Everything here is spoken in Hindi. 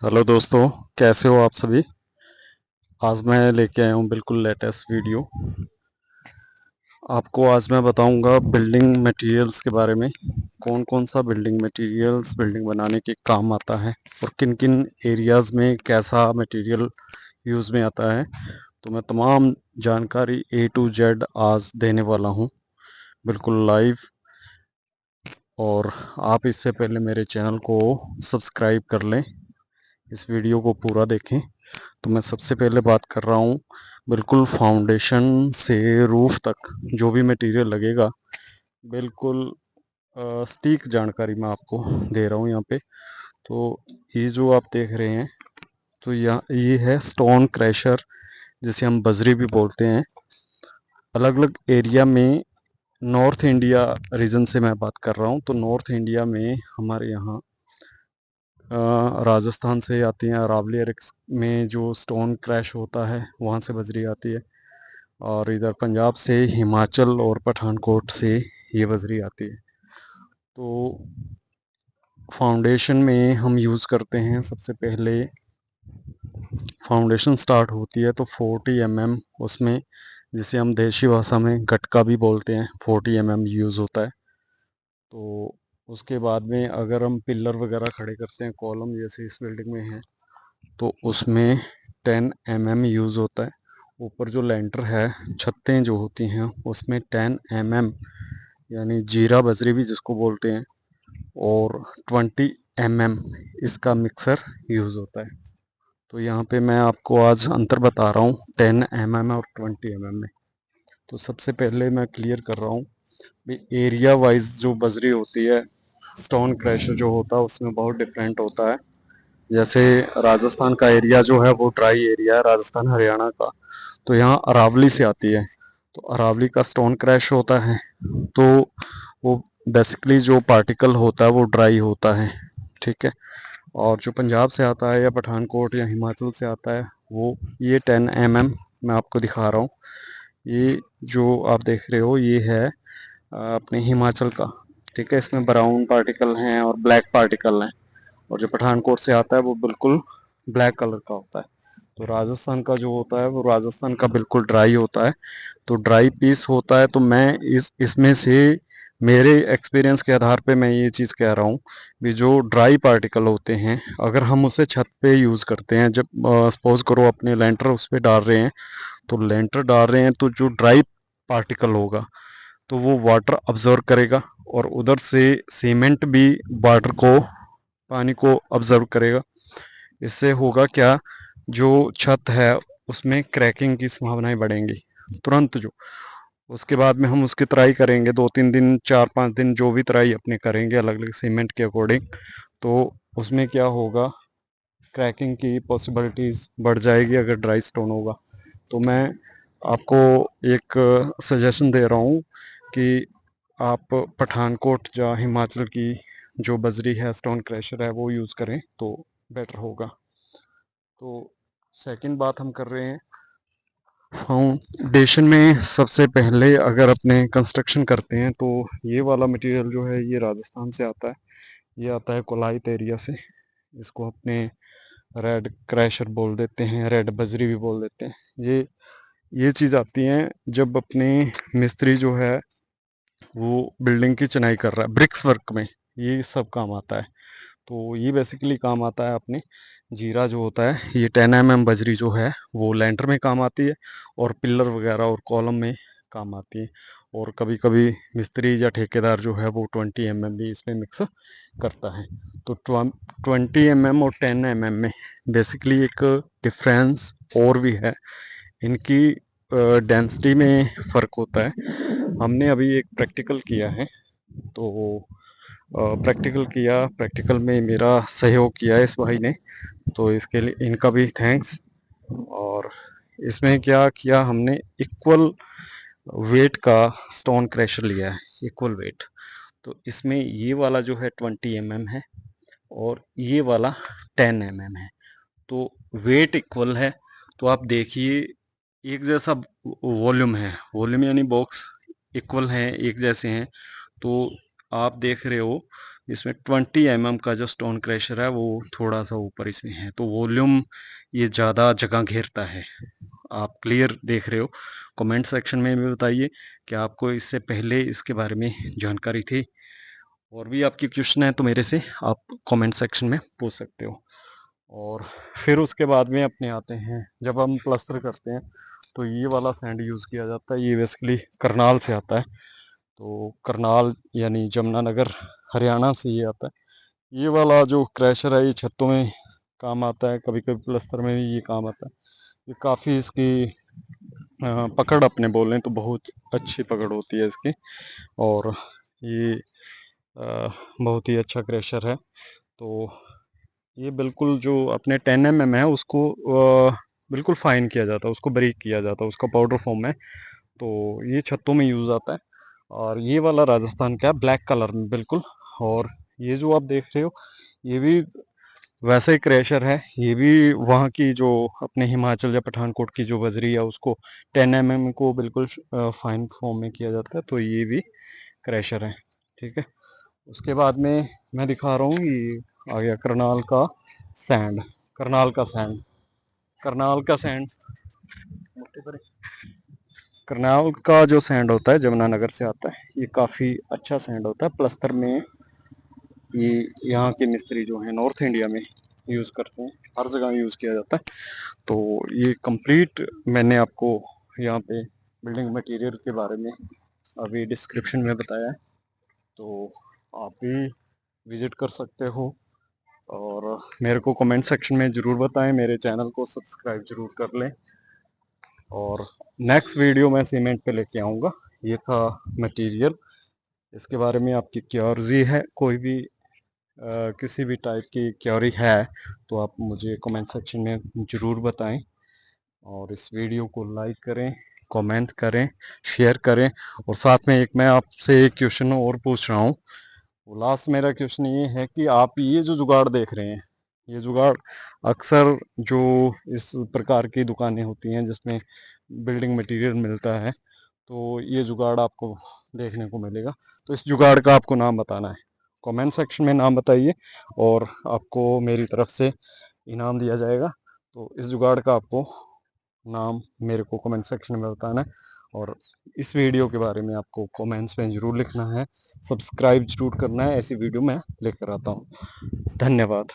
हेलो दोस्तों, कैसे हो आप सभी। आज मैं लेके आया हूँ बिल्कुल लेटेस्ट वीडियो। आपको आज मैं बताऊंगा बिल्डिंग मटेरियल्स के बारे में। कौन कौन सा बिल्डिंग मटेरियल्स बिल्डिंग बनाने के काम आता है और किन किन एरियाज में कैसा मटेरियल यूज़ में आता है। तो मैं तमाम जानकारी A to Z आज देने वाला हूँ, बिल्कुल लाइव। और आप इससे पहले मेरे चैनल को सब्सक्राइब कर लें, इस वीडियो को पूरा देखें। तो मैं सबसे पहले बात कर रहा हूँ बिल्कुल फाउंडेशन से रूफ तक जो भी मटेरियल लगेगा, बिल्कुल सटीक जानकारी मैं आपको दे रहा हूँ यहाँ पे। तो ये जो आप देख रहे हैं, तो यहाँ ये है स्टोन क्रैशर, जिसे हम बजरी भी बोलते हैं। अलग अलग एरिया में, नॉर्थ इंडिया रीजन से मैं बात कर रहा हूँ, तो नॉर्थ इंडिया में हमारे यहाँ राजस्थान से आती हैं। अरावली एरिक्स में जो स्टोन क्रैश होता है वहाँ से बजरी आती है। और इधर पंजाब से, हिमाचल और पठानकोट से ये बजरी आती है। तो फाउंडेशन में हम यूज़ करते हैं, सबसे पहले फाउंडेशन स्टार्ट होती है तो 40 mm उसमें, जिसे हम देशी भाषा में गटका भी बोलते हैं, 40 mm यूज़ होता है। तो उसके बाद में अगर हम पिलर वगैरह खड़े करते हैं, कॉलम जैसे इस बिल्डिंग में है, तो उसमें 10 mm यूज़ होता है। ऊपर जो लेंटर है, छतें जो होती हैं, उसमें 10 mm यानी जीरा बजरी भी जिसको बोलते हैं, और 20 mm इसका मिक्सर यूज़ होता है। तो यहाँ पे मैं आपको आज अंतर बता रहा हूँ 10 mm और 20 mm में। तो सबसे पहले मैं क्लियर कर रहा हूँ भी, एरिया वाइज जो बजरी होती है, स्टोन क्रैशर जो होता है उसमें बहुत डिफरेंट होता है। जैसे राजस्थान का एरिया जो है वो ड्राई एरिया है, राजस्थान हरियाणा का। तो यहाँ अरावली से आती है, तो अरावली का स्टोन क्रैश होता है। तो वो बेसिकली जो पार्टिकल होता है वो ड्राई होता है, ठीक है। और जो पंजाब से आता है या पठानकोट या हिमाचल से आता है, वो ये 10 mm मैं आपको दिखा रहा हूँ। ये जो आप देख रहे हो ये है अपने हिमाचल का, ठीक है। इसमें ब्राउन पार्टिकल हैं और ब्लैक पार्टिकल हैं। और जो पठानकोट से आता है वो बिल्कुल ब्लैक कलर का होता है। तो राजस्थान का जो होता है वो राजस्थान का बिल्कुल ड्राई होता है। तो ड्राई पीस होता है। तो मैं इसमें से मेरे एक्सपीरियंस के आधार पे मैं ये चीज़ कह रहा हूँ भी, जो ड्राई पार्टिकल होते हैं अगर हम उसे छत पे यूज़ करते हैं, जब सपोज करो अपने लेंटर उस पर डाल रहे हैं, तो लेंटर डाल रहे हैं तो जो ड्राई पार्टिकल होगा तो वो वाटर अब्जर्व करेगा, और उधर से सीमेंट भी वाटर को, पानी को ऑब्जर्व करेगा। इससे होगा क्या, जो छत है उसमें क्रैकिंग की संभावनाएं बढ़ेंगी तुरंत। जो उसके बाद में हम उसकी तराई करेंगे, 2-3 दिन, 4-5 दिन जो भी तराई अपने करेंगे अलग अलग सीमेंट के अकॉर्डिंग, तो उसमें क्या होगा, क्रैकिंग की पॉसिबिलिटीज़ बढ़ जाएगी अगर ड्राई स्टोन होगा। तो मैं आपको एक सजेशन दे रहा हूँ कि आप पठानकोट या हिमाचल की जो बजरी है, स्टोन क्रैशर है, वो यूज़ करें तो बेटर होगा। तो सेकंड बात हम कर रहे हैं फाउंडेशन में। सबसे पहले अगर अपने कंस्ट्रक्शन करते हैं तो ये वाला मटेरियल जो है ये राजस्थान से आता है। ये आता है कोलाइत एरिया से। इसको अपने रेड क्रैशर बोल देते हैं, रेड बजरी भी बोल देते हैं। ये चीज़ आती है जब अपने मिस्त्री जो है वो बिल्डिंग की चिनाई कर रहा है, ब्रिक्स वर्क में ये सब काम आता है। तो ये बेसिकली काम आता है अपने जीरा जो होता है, ये 10 mm बजरी जो है वो लेंटर में काम आती है, और पिलर वगैरह और कॉलम में काम आती है। और कभी कभी मिस्त्री या ठेकेदार जो है वो 20 mm भी इसमें मिक्स करता है। तो 20 mm और 10 mm में बेसिकली एक डिफरेंस और भी है, इनकी डेंसिटी में फ़र्क होता है। हमने अभी एक प्रैक्टिकल किया है, तो प्रैक्टिकल में मेरा सहयोग किया है इस भाई ने, तो इसके लिए इनका भी थैंक्स। और इसमें क्या किया हमने, इक्वल वेट का स्टोन क्रैशर लिया है, इक्वल वेट। तो इसमें ये वाला जो है 20 mm है, और ये वाला 10 mm है। तो वेट इक्वल है। तो आप देखिए, एक जैसा वॉल्यूम है, वॉल्यूम यानी बॉक्स इक्वल हैं, एक जैसे हैं। तो आप देख रहे हो इसमें 20 mm का जो स्टोन क्रशर है वो थोड़ा सा ऊपर इसमें है, तो वॉल्यूम ये ज़्यादा जगह घेरता है। आप क्लियर देख रहे हो? कमेंट सेक्शन में भी बताइए कि आपको इससे पहले इसके बारे में जानकारी थी। और भी आपकी क्वेश्चन है तो मेरे से आप कमेंट सेक्शन में पूछ सकते हो। और फिर उसके बाद में अपने आते हैं, जब हम प्लास्टर करते हैं तो ये वाला सैंड यूज़ किया जाता है। ये बेसिकली करनाल से आता है, तो करनाल यानी यमुनानगर हरियाणा से ये आता है। ये वाला जो क्रैशर है ये छतों में काम आता है, कभी कभी प्लस्तर में भी ये काम आता है। ये काफ़ी इसकी पकड़ अपने बोलें तो बहुत अच्छी पकड़ होती है इसकी। और ये बहुत ही अच्छा क्रैशर है। तो ये बिल्कुल जो अपने 10 mm है उसको बिल्कुल फाइन किया जाता है, उसको बारीक किया जाता है, उसका पाउडर फॉर्म में। तो ये छतों में यूज़ आता है। और ये वाला राजस्थान का ब्लैक कलर में बिल्कुल। और ये जो आप देख रहे हो ये भी वैसे ही क्रैशर है। ये भी वहाँ की जो अपने हिमाचल या पठानकोट की जो बजरी है उसको 10 mm को बिल्कुल फाइन फॉर्म में किया जाता है, तो ये भी क्रैशर है। ठीक है, उसके बाद में मैं दिखा रहा हूँ, ये आ गया करनाल का सैंड। करनाल का सैंड, करनाल का सैंड, करनाल का जो सैंड होता है जमुनानगर से आता है। ये काफ़ी अच्छा सैंड होता है प्लस्तर में। ये यहाँ के मिस्त्री जो है नॉर्थ इंडिया में यूज़ करते हैं, हर जगह यूज़ किया जाता है। तो ये कंप्लीट मैंने आपको यहाँ पे बिल्डिंग मटेरियल के बारे में अभी डिस्क्रिप्शन में बताया है, तो आप भी विज़िट कर सकते हो। और मेरे को कमेंट सेक्शन में ज़रूर बताएं, मेरे चैनल को सब्सक्राइब ज़रूर कर लें। और नेक्स्ट वीडियो मैं सीमेंट पे लेके आऊँगा। ये था मटेरियल, इसके बारे में आपकी क्यूरी है, कोई भी किसी भी टाइप की क्यूरी है तो आप मुझे कमेंट सेक्शन में ज़रूर बताएं। और इस वीडियो को लाइक करें, कमेंट करें, शेयर करें। और साथ में एक मैं आपसे एक क्वेश्चन और पूछ रहा हूँ। लास्ट मेरा क्वेश्चन ये है कि आप ये जो जुगाड़ देख रहे हैं, ये जुगाड़ अक्सर जो इस प्रकार की दुकानें होती हैं जिसमें बिल्डिंग मटेरियल मिलता है, तो ये जुगाड़ आपको देखने को मिलेगा। तो इस जुगाड़ का आपको नाम बताना है, कमेंट सेक्शन में नाम बताइए और आपको मेरी तरफ से इनाम दिया जाएगा। तो इस जुगाड़ का आपको नाम मेरे को कमेंट सेक्शन में बताना है। और इस वीडियो के बारे में आपको कमेंट्स में ज़रूर लिखना है, सब्सक्राइब ज़रूर करना है, ऐसी वीडियो मैं लेकर आता हूँ। धन्यवाद।